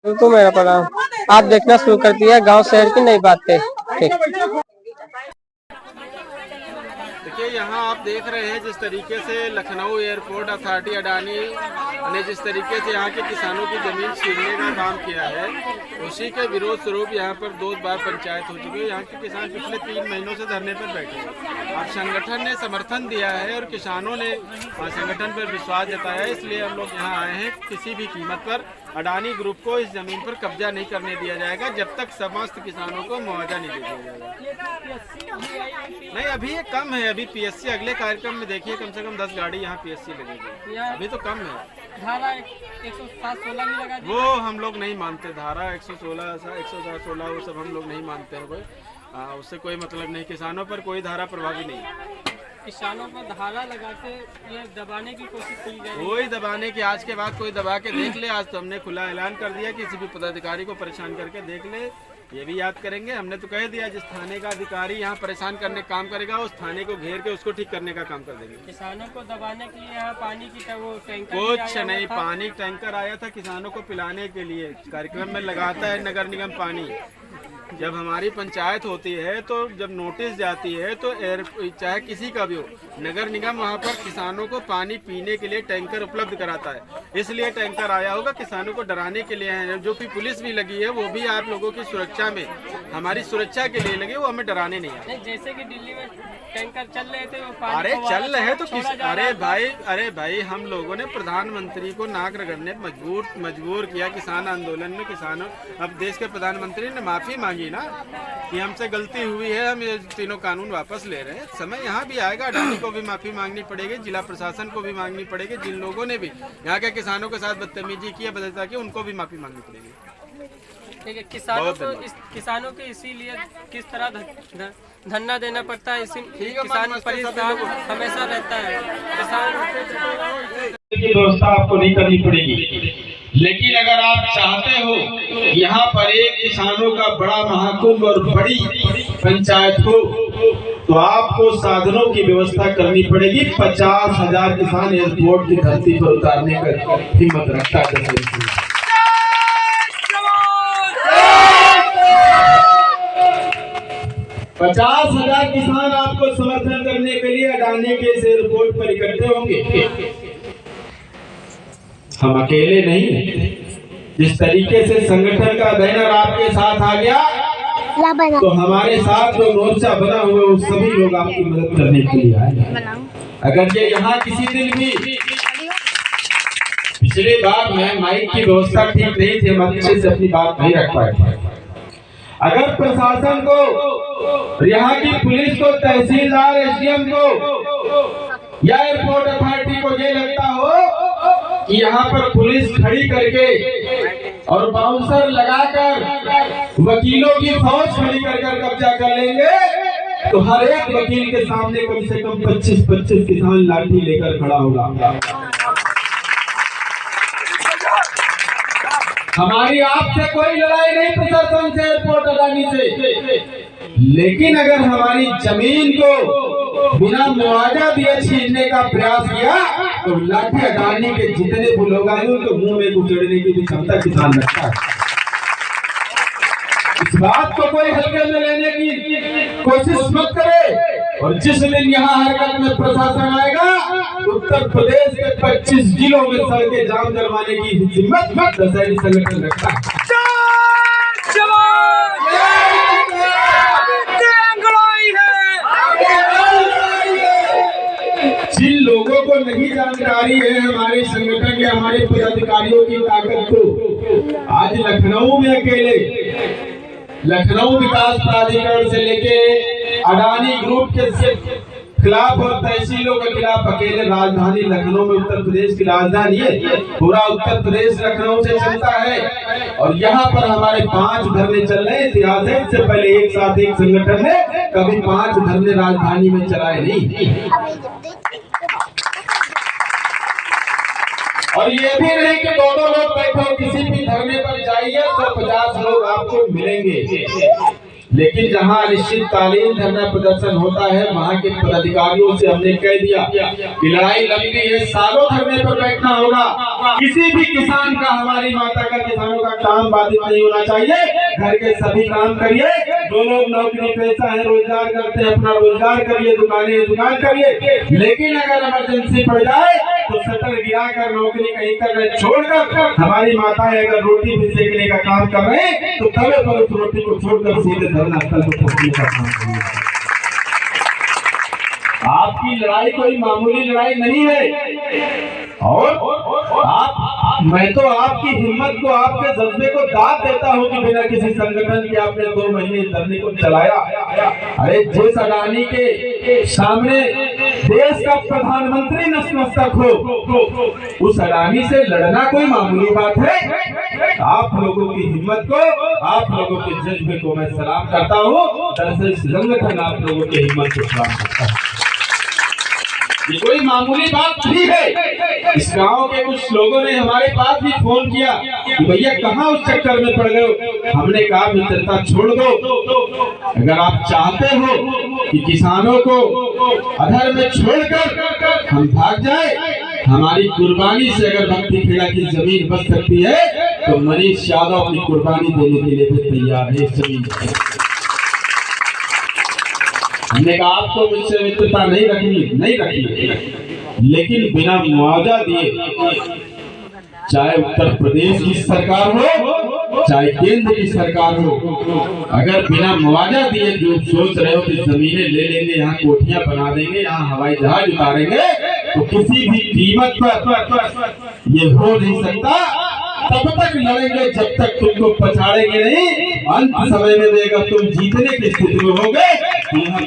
बिल्कुल मेरा प्रणाम। आप देखना शुरू कर दिया गांव शहर की नई बातें। ठीक। देखिए, यहाँ आप देख रहे हैं जिस तरीके से लखनऊ एयरपोर्ट अथॉरिटी अडानी ने जिस तरीके से यहाँ के किसानों की जमीन छीनने का काम किया है, उसी के विरोध स्वरूप यहाँ पर 2 बार पंचायत हो चुकी है। यहाँ के किसान पिछले 3 महीनों से धरने पर बैठे हैं और संगठन ने समर्थन दिया है और किसानों ने संगठन पर विश्वास जताया है। इसलिए हम लोग यहाँ आए हैं। किसी भी कीमत पर अडानी ग्रुप को इस जमीन पर कब्जा नहीं करने दिया जाएगा जब तक समस्त किसानों को मुआवजा नहीं दे दिया जाएगा। नहीं, अभी ये कम है। अभी पीएससी अगले कार्यक्रम में देखिए, कम से कम 10 गाड़ी यहाँ पीएससी लगेगी। अभी तो कम है। धारा 107-16 भी लगा दी। वो हम लोग नहीं मानते। धारा 116 116 वो सब हम लोग नहीं मानते हैं। कोई उससे कोई मतलब नहीं। किसानों पर कोई धारा प्रभावी नहीं है। किसानों पर धारा लगा के ये दबाने की कोशिश की जाए। कोई दबाने की आज के बाद कोई दबा के देख ले। आज तो हमने खुला ऐलान कर दिया, किसी भी पदाधिकारी को परेशान करके देख ले। ये भी याद करेंगे। हमने तो कह दिया जिस थाने का अधिकारी यहाँ परेशान करने का काम करेगा, उस थाने को घेर के उसको ठीक करने का काम कर देंगे। किसानों को दबाने के लिए यहाँ पानी की वो टैंकर कुछ नहीं, पानी टैंकर आया था किसानों को पिलाने के लिए। कार्यक्रम में लगाता है नगर निगम पानी। जब हमारी पंचायत होती है तो जब नोटिस जाती है तो चाहे किसी का भी हो, नगर निगम वहाँ पर किसानों को पानी पीने के लिए टैंकर उपलब्ध कराता है। इसलिए टैंकर आया होगा, किसानों को डराने के लिए है। जो भी पुलिस भी लगी है वो भी आप लोगों की सुरक्षा में, हमारी सुरक्षा के लिए लगी, वो हमें डराने नहीं आए। जैसे कि दिल्ली में टैंकर चल रहे थे वो पानी अरे चल रहे तो किस अरे भाई हम लोगों ने प्रधानमंत्री को नाक रगड़ने मजबूर किया किसान आंदोलन में। किसानों, अब देश के प्रधानमंत्री ने माफी मांगी ना कि हमसे गलती हुई है, हम ये तीनों कानून वापस ले रहे हैं। समय यहाँ भी आएगा, अडानी को भी माफी मांगनी पड़ेगी, जिला प्रशासन को भी मांगनी पड़ेगी। जिन लोगों ने भी यहाँ के किसानों के साथ बदतमीजी की है, बदलता की, उनको भी माफी मांगनी पड़ेगी। ठीक है। किसानों को इसीलिए किस तरह धरना देना पड़ता है। किसान परेशान हमेशा रहता है। किसान की व्यवस्था आपको नहीं करनी पड़ेगी, लेकिन अगर आप चाहते हो यहाँ पर एक किसानों का बड़ा महाकुंभ और बड़ी पंचायत हो, तो आपको साधनों की व्यवस्था करनी पड़ेगी। 50,000 किसान एयरपोर्ट की धरती पर उतारने का हिम्मत रखता है। 50,000 किसान आपको समर्थन करने के लिए अडानी के इस एयरपोर्ट पर इकट्ठे होंगे। हम अकेले नहीं। जिस तरीके से संगठन का बैनर आपके साथ आ गया, तो हमारे साथ जो मोर्चा बना हुआ वो सभी लोग आपकी मदद करने के लिए आए। अगर ये यहाँ किसी दिन भी, पिछली बार में माइक की व्यवस्था ठीक नहीं थी, हम अच्छे से अपनी बात नहीं रख पाए। अगर प्रशासन को, यहाँ की पुलिस को, तहसीलदार, एसडीएम को या एयरपोर्ट अथॉरिटी को ये लगता हो कि यहाँ पर पुलिस खड़ी करके और बाउंसर लगाकर, वकीलों की फौज खड़ी कर कब्जा कर लेंगे, तो हर एक वकील के सामने कम से कम 25-25 किसान लाठी लेकर खड़ा होगा। हमारी आपसे कोई लड़ाई नहीं प्रशासन से, एयरपोर्ट अडानी से, लेकिन अगर हमारी जमीन को बिना मुआवजा दिए छीनने का प्रयास किया तो लाठी अडानी के जितने भी लोग आए उनके मुंह में गुजरने की भी क्षमता किसान रखता है। इस बात को कोई हल्के में लेने की कोशिश मत करे। और जिस दिन यहाँ हरकत में प्रशासन आएगा, उत्तर प्रदेश के 25 जिलों में सड़कें जाम करवाने की हिम्मत दशहरी संगठन रखता है। जिन लोगों को नहीं जानकारी है हमारे संगठन या हमारे पदाधिकारियों की ताकत को, आज लखनऊ में अकेले लखनऊ विकास प्राधिकरण से लेके अडानी ग्रुप के खिलाफ और तहसीलों के खिलाफ अकेले राजधानी लखनऊ में, उत्तर प्रदेश की राजधानी है, पूरा उत्तर प्रदेश लखनऊ से चलता है। और यहाँ पर हमारे 5 धरने चल रहे हैं। इतिहास है, इससे पहले एक साथ एक संगठन ने कभी 5 धरने राजधानी में चलाए नहीं। और ये भी नहीं कि 2-2 लोग बैठो, किसी भी धरने पर जाइए तो 50 लोग आपको मिलेंगे। लेकिन जहां अनिश्चितकालीन धरना प्रदर्शन होता है वहां के पदाधिकारियों से हमने कह दिया कि लड़ाई लंबी है, सालों धरने पर बैठना होगा। किसी भी किसान का, हमारी माता का, किसानों का काम बाधित नहीं होना चाहिए। घर के सभी काम करिए, जो लोग नौकरी पेशा है, रोजगार करते हैं, अपना रोजगार करिए, दुकान करिए, लेकिन अगर इमरजेंसी पड़ जाए तो शटर गिरा कर नौकरी कहीं कर रहे छोड़कर, हमारी माताएं अगर रोटी भी सेकने का काम कर रहे हैं तो तवे पर उस रोटी को छोड़कर सीधे धरना स्थल पर पहुंचने का काम करिए। आपकी लड़ाई कोई मामूली लड़ाई नहीं है। और मैं तो आपकी हिम्मत को, आपके जज्बे को दाद देता हूं कि बिना किसी संगठन के आपने 2 महीने धरने को चलाया। अरे जिस अडानी के सामने देश का प्रधानमंत्री नतमस्तक हो, उस अडानी से लड़ना कोई मामूली बात है? आप लोगों की हिम्मत को, आप लोगों के जज्बे को मैं सलाम करता हूँ। दरअसल संगठन आप लोगों की हिम्मत को सलाम करता है। ये कोई मामूली बात नहीं है। इस गांव के कुछ लोगों ने हमारे पास भी फोन किया कि भैया कहाँ उस चक्कर में पड़ गए हो। हमने कहा मित्रता छोड़ दो। अगर आप चाहते हो कि किसानों को अधर में छोड़कर हम भाग जाए, हमारी कुर्बानी से अगर भक्ति खेड़ा की जमीन बच सकती है तो मनीष यादव अपनी कुर्बानी देने के लिए भी तैयार है। इस जमीन हमने कहा आपको मुझसे मित्रता नहीं रखी, लेकिन बिना मुआवजा दिए, चाहे उत्तर प्रदेश की सरकार हो, चाहे केंद्र की सरकार हो, अगर बिना मुआवजा दिए जो सोच रहे हो कि जमीनें ले लेंगे, यहाँ कोठियां बना देंगे, यहाँ हवाई जहाज उतारेंगे, तो किसी भी कीमत पर ये हो नहीं सकता। तब तक लड़ेंगे जब तक तुमको पछाड़ेंगे नहीं। अंत समय में देगा तुम जीतने की स्थिति में होगे।